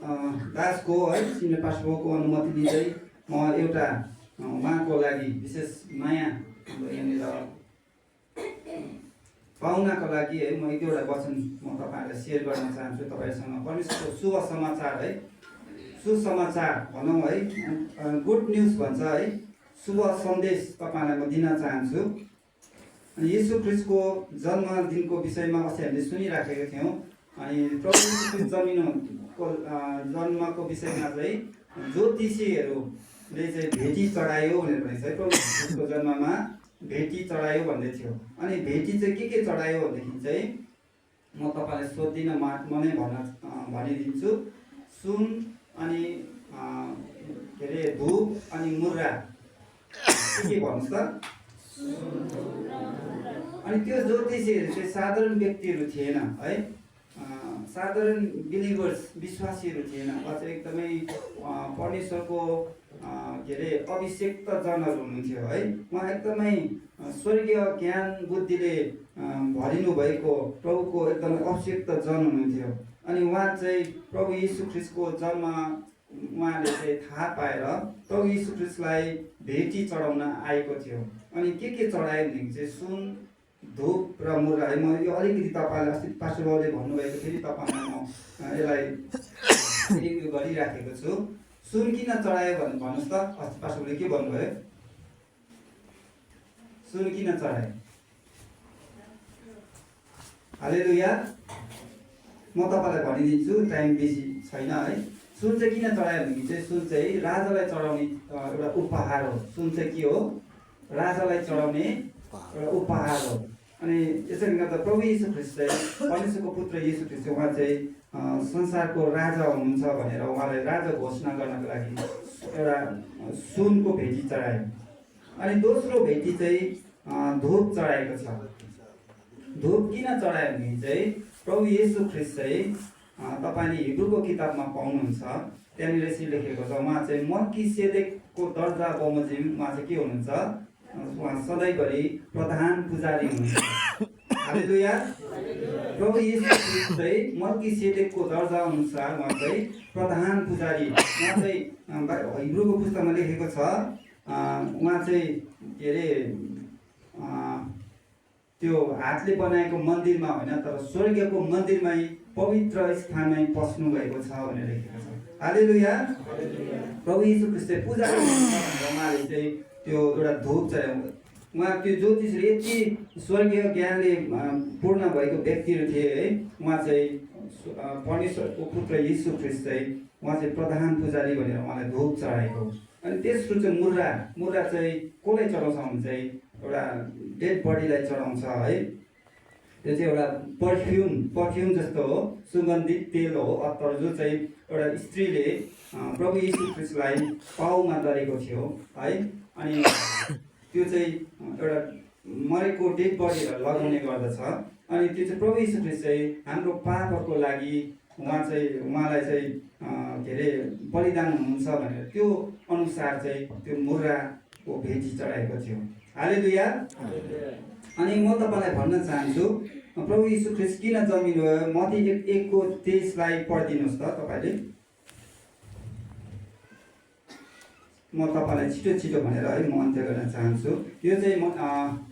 दासको है सिनियर पास्टरको अनुमति लिँदै म एउटा उहाँको लागि विशेष नयाँ यहाँनिर पाहुनाको लागि है म एक दुईवटा वचन म तपाईँहरूलाई सेयर गर्न चाहन्छु। तपाईँसँग परमेश्वरको शुभ समाचार है, सुसमाचार भनौँ है, गुड न्युज भन्छ है, शुभ सन्देश तपाईँलाई म दिन चाहन्छु। अनि यीशु ख्रीष्टको जन्मदिनको विषयमा अस्ति हामीले सुनिराखेका थियौँ। अनि प्रभु यीशु ख्रीष्ट जन्मको विषयमा चाहिँ ज्योतिषीहरूले चाहिँ भेटी चढायो भनेर भनेको छ है। प्रभु यीशु ख्रीष्टको जन्ममा भेटी चढायो भन्दै थियो। अनि भेटी चाहिँ के चढायो भनेदेखि चाहिँ म तपाईँलाई सोध्दिनँ, म नै भनिदिन्छु। सुन अनि के अरे धुप अनि मुर्रा के भन्नुहोस् त। अनि त्यो ज्योतिषीहरू चाहिँ साधारण व्यक्तिहरू थिएन है, साधारण बिलिभर्स विश्वासीहरू थिएन, अझ एकदमै परमेश्वरको के अरे अभिषेक्त जनहरू हुनुहुन्थ्यो है। उहाँ एकदमै स्वर्गीय ज्ञान बुद्धिले भरिनु भएको प्रभुको एकदमै अभिषेक्त जन हुनुहुन्थ्यो। अनि उहाँ चाहिँ प्रभु यीशु ख्रीष्टको जन्म उहाँले चाहिँ थाहा पाएर प्रभु यीशु ख्रीष्टलाई भेटी चढाउन आएको थियो। अनि के चढायो भनेदेखि चाहिँ सुन, धुप र मुर्रा है। म यो अलिकति तपाईँलाई अस्ति पास्टर बाबुले भन्नुभएको फेरि तपाईँलाई म यसलाई रिभ्यू गरिराखेको छु। सुन किन चढायो भने भन्नुहोस् त, अस्ति पास्टरले के भन्नुभयो? सुन किन चढायो? हालेलुया। म तपाईँलाई भनिदिन्छु, टाइम बेसी छैन है। सुन चाहिँ किन चढायो भनेदेखि चाहिँ सुन चाहिँ राजालाई चढाउने एउटा उपहार हो। सुन चाहिँ के हो? राजालाई चढाउने एउटा उपहार हो। अनि यसरी गर्दा प्रभु यीशु ख्रीष्ट चाहिँ परमेश्वरको पुत्र यीशु ख्रीष्ट उहाँ चाहिँ संसारको राजा हुनुहुन्छ भनेर उहाँलाई राजा घोषणा गर्नको लागि एउटा सुनको भेटी चढायो। अनि दोस्रो भेटी चाहिँ धुप चढाएको छ। धुप किन चढायो भने चाहिँ प्रभु यीशु ख्रीष्ट चाहिँ तपाईँले हिब्रूको किताबमा पाउनुहुन्छ, त्यहाँनिर यसरी लेखेको छ, उहाँ चाहिँ मल्कीसेदेकको दर्जा बमोजिम उहाँ चाहिँ के हुनुहुन्छ? उहाँ सधैँभरि प्रधान पुजारी हुनुहुन्छ। हालेलुया। प्रभु यीशु ख्रीष्ट चाहिँ मल्कीसेदेकको दर्जा अनुसार उहाँ चाहिँ प्रधान पुजारी। उहाँ चाहिँ हिब्रूको पुस्तकमा लेखेको छ, उहाँ चाहिँ के अरे त्यो हातले बनाएको मन्दिरमा होइन, तर स्वर्गीयको मन्दिरमै पवित्र स्थानमै पस्नु भएको छ भनेर लेखेको छ। हालेलुया। प्रभु यीशु ख्रीष्ट चाहिँ पूजा उहाँले चाहिँ त्यो एउटा धुप चढायो। उहाँ त्यो ज्योतिषले यति स्वर्गीय ज्ञानले पूर्ण भएको व्यक्तिहरू थिए है। उहाँ चाहिँ परमेश्वरको पुत्र यीशु ख्रीष्ट चाहिँ उहाँ चाहिँ प्रधान पुजारी भनेर उहाँलाई धुप चढाएको। अनि तेस्रो चाहिँ मुर्रा चाहिँ कसलाई चढाउँछ भने चाहिँ एउटा डेड बडीलाई चढाउँछ है। त्यो चाहिँ एउटा पर्फ्युम जस्तो हो, सुगन्धित तेल हो, अत्तर जो चाहिँ एउटा स्त्रीले प्रभु यीशु ख्रीष्टलाई पाउमा गरेको थियो है। अनि त्यो चाहिँ एउटा मरेको डेड बडीहरू लगाउने गर्दछ। अनि त्यो चाहिँ प्रभु यीशु ख्रीष्ट चाहिँ हाम्रो पापहरूको लागि उहाँलाई चाहिँ के अरे बलिदान हुनुहुन्छ भनेर त्यो अनुसार चाहिँ त्यो मुर्राको भेटी चढाएको थियो। हालेलुया। अनि म तपाईँलाई भन्न चाहन्छु प्रभु यीशु ख्रीष्ट किन जन्मिनुभयो? मत्ती 1:23 पढिदिनुहोस् त तपाईँले। म तपाईँलाई छिटो भनेर है म अन्त्य गर्न चाहन्छु। यो चाहिँ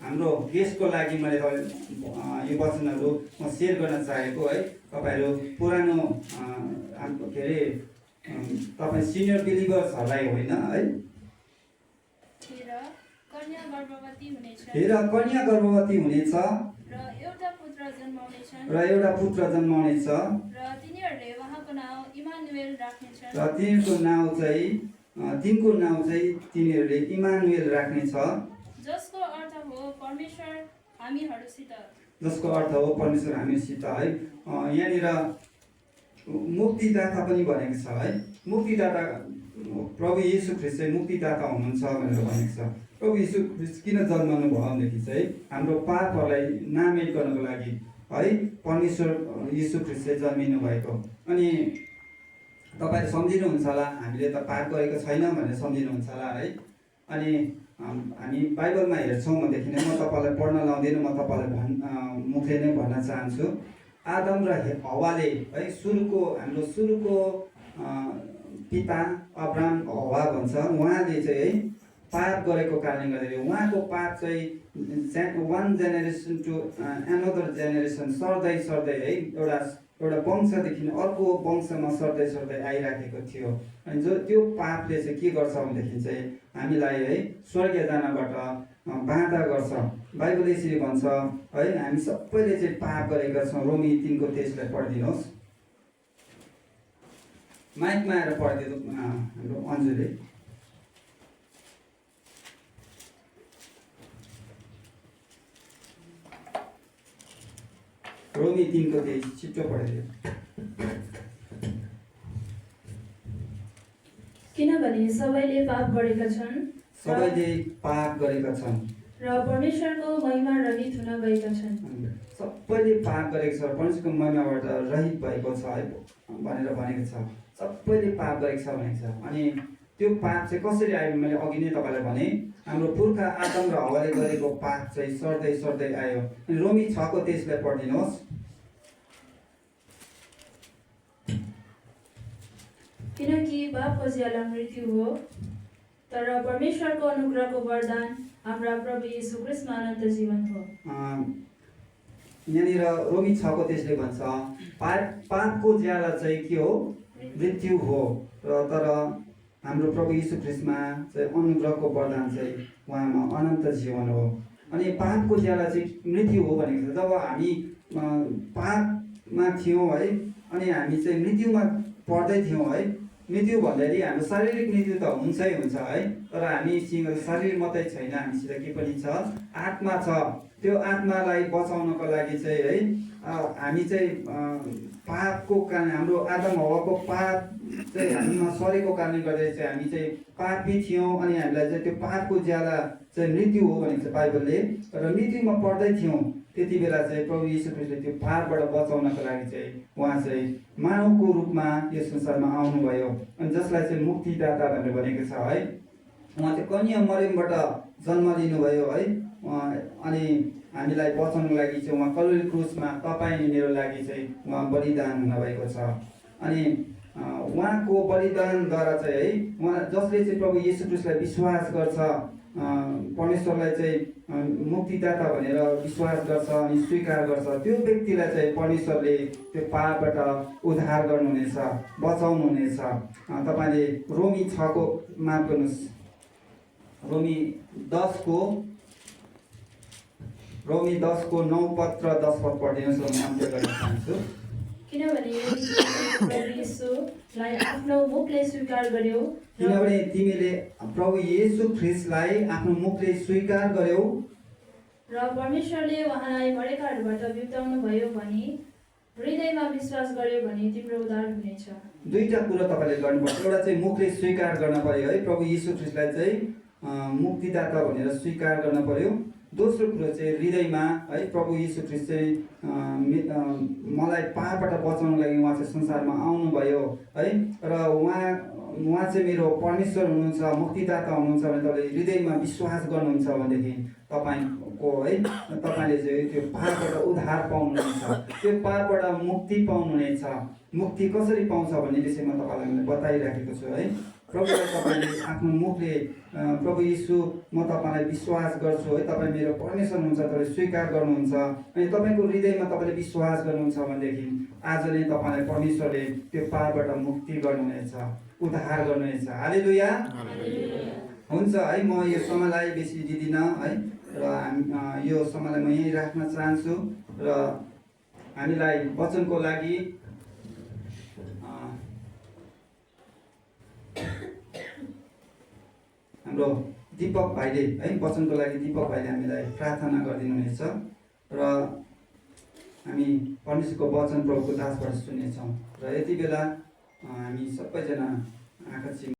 हाम्रो गेस्टको लागि मैले यो वचनहरू म सेयर गर्न चाहेको है। तपाईँहरू पुरानो के अरे तपाईँ सिनियर बिलिभर्सहरूलाई होइन है। हेर कन्या गर्भवती हुनेछ र एउटा पुत्र जन्माउनेछ र तिनीहरूको नाउँ चाहिँ तिनीहरूले इमानुएल राख्नेछ, जसको अर्थ हो परमेश्वर हामीसित है। यहाँनिर मुक्तिदाता पनि भनेको छ है। मुक्तिदाता प्रभु यीशु ख्रीष्ट चाहिँ मुक्तिदाता हुनुहुन्छ भनेर भनेको छ। प्रभु यीशु ख्रीष्ट किन जन्मनु भयो भनेदेखि चाहिँ हाम्रो पापहरूलाई नामेट गर्नको लागि है परमेश्वर यीशु ख्रीष्ट चाहिँ जन्मिनु भएको। अनि तपाईँले सम्झिनुहुन्छ होला, हामीले त पाप गरेको छैन भनेर सम्झिनुहुन्छ होला है। अनि हामी बाइबलमा हेर्छौँ भनेदेखि नै म तपाईँलाई पढ्न लाउँदिनँ, म तपाईँलाई मुखले नै भन्न चाहन्छु। आदम र हव्वाले है सुरुको पिता अब्राहम हवा भन्छ, उहाँले चाहिँ है पाप गरेको कारणले गर्दाखेरि उहाँको पाप चाहिँ one generation to another generation सर्दै सर्दै है एउटा वंशदेखि अर्को वंशमा सर्दै सर्दै आइराखेको थियो। अनि जो त्यो पापले चाहिँ के गर्छ भनेदेखि चाहिँ हामीलाई है स्वर्गीय जानबाट बाधा गर्छ। बाइबल यसरी भन्छ है, हामी सबैले चाहिँ पाप गरेका छौँ। रोमी 3:23 पढिदिनुहोस्। माइकमा आएर पढिदिनु हाम्रो अन्जुले। रोमी 3:23 छिटो पढिदियो। किनभने सबैले पाप गरेका छन् र परमेश्वरको महिमा रहित हुन गएका छन्। सबैले पाप गरेको छ, परमेश्वरको महिमाबाट रहित भएको छ है भनेर भनेको छ। सबैले पाप गरेको छ भनेको छ। अनि त्यो पाप चाहिँ कसरी आयो? मैले अघि नै तपाईँलाई भने हाम्रो पुर्खा आदम र हवाले गरेको पाप चाहिँ सर्दै सर्दै आयो। अनि रोमी 6:23 पढिदिनुहोस्। किनकि पापको ज्याला मृत्यु हो, तर परमेश्वरको अनुग्रहको वरदान हाम्रा प्रभु येशू ख्रीष्टमा अनन्त जीवन हो। यहाँनिर रोमी 6:23 भन्छ पापको ज्याला चाहिँ के हो? मृत्यु हो, र तर हाम्रो प्रभु येशू ख्रीष्टमा चाहिँ अनुग्रहको वरदान चाहिँ उहाँमा अनन्त जीवन हो। अनि पापको ज्याला चाहिँ मृत्यु हो भनेको छ। जब हामी पापमा थियौँ है, अनि हामी चाहिँ मृत्युमा पर्दै थियौँ है। मृत्यु भन्दाखेरि हाम्रो शारीरिक मृत्यु त हुन्छै हुन्छ है, तर हामीसँग शरीर मात्रै छैन, हामीसित के पनि छ? आत्मा छ। त्यो आत्मालाई बचाउनको लागि चाहिँ है हामी चाहिँ पापको कारण, हाम्रो आदम हवाको पाप चाहिँ हामीमा सरेको कारणले गर्दाखेरि चाहिँ हामी चाहिँ पापी थियौँ। अनि हामीलाई चाहिँ त्यो पापको ज्याला चाहिँ मृत्यु हो भनेको छ बाइबलले। र मृत्युमा पर्दै थियौँ, त्यति बेला चाहिँ प्रभु येशू ख्रीष्टले त्यो पापबाट बचाउनको लागि चाहिँ उहाँ चाहिँ मानवको रूपमा यो संसारमा आउनुभयो। अनि जसलाई चाहिँ मुक्तिदाता भनेर भनेको छ है। उहाँ चाहिँ कन्या मरियमबाट जन्म लिनुभयो है। अनि हामीलाई बचाउनको लागि चाहिँ उहाँ कल्वरी क्रुसमा तपाईँ अनि मेरो लागि चाहिँ उहाँ बलिदान हुनुभएको छ। अनि उहाँको बलिदानद्वारा चाहिँ है उहाँ जसले चाहिँ प्रभु येशू ख्रीष्टलाई विश्वास गर्छ, परमेश्वरलाई चाहिँ मुक्तिदाता भनेर विश्वास गर्छ अनि स्वीकार गर्छ, त्यो व्यक्तिलाई चाहिँ परमेश्वरले त्यो पापबाट उद्धार गर्नुहुनेछ, बचाउनुहुनेछ। तपाईँले रोमी 6 माफ गर्नुहोस्, रोमी 10:9 पद र 10 पद पढिदिनुहोस्। म अन्त्य गर्न चाहन्छु। किनभने येशूलाई आफ्नो मुखले स्वीकार गर्यो, किनभने तिमीले प्रभु येशू ख्रीष्टलाई आफ्नो मुखले स्वीकार गर्यौ र परमेश्वरले उहाँलाई मरेकाहरूबाट बिउताउनु भयो भने हृदयमा विश्वास गर्यो भने तिम्रो उद्धार हुनेछ। दुईटा कुरा तपाईँले गर्नुपर्छ। एउटा चाहिँ मुखले स्वीकार गर्न पर्यो है, प्रभु येशू ख्रीष्टलाई चाहिँ मुक्तिदाता भनेर स्वीकार गर्न पर्यो। दोस्रो कुरो चाहिँ हृदयमा है प्रभु येशू ख्रीष्ट चाहिँ मलाई पापबाट बचाउनको लागि उहाँ चाहिँ संसारमा आउनुभयो है, र उहाँ चाहिँ मेरो परमेश्वर हुनुहुन्छ, मुक्तिदाता हुनुहुन्छ भने तपाईँले हृदयमा विश्वास गर्नुहुन्छ भनेदेखि तपाईँको है तपाईँले चाहिँ त्यो पापबाट उद्धार पाउनुहुनेछ, त्यो पापबाट मुक्ति पाउनुहुनेछ। मुक्ति कसरी पाउँछ भन्ने विषयमा तपाईँलाई मैले बताइराखेको छु है। प्रभुलाई तपाईँले आफ्नो मुखले प्रभु येशू म तपाईँलाई विश्वास गर्छु है, तपाईँ मेरो परमेश्वर हुनुहुन्छ, तपाईँले स्वीकार गर्नुहुन्छ अनि तपाईँको हृदयमा तपाईँले विश्वास गर्नुहुन्छ भनेदेखि आज नै तपाईँलाई परमेश्वरले त्यो पापबाट मुक्ति गर्नुहुनेछ, उद्धार गर्नुहुनेछ। हालेलुया। हुन्छ है, म यो समयलाई बेसी दिदिनँ है, र यो समयलाई म यहीँ राख्न चाहन्छु। र हामीलाई वचनको लागि हाम्रो दीपक भाइले है वचनको लागि दीपक भाइले हामीलाई प्रार्थना गरिदिनुहुनेछ र हामी परमेश्वरको वचन प्रभुको दासबाट सुन्नेछौँ। र यति बेला हामी सबैजना आँखा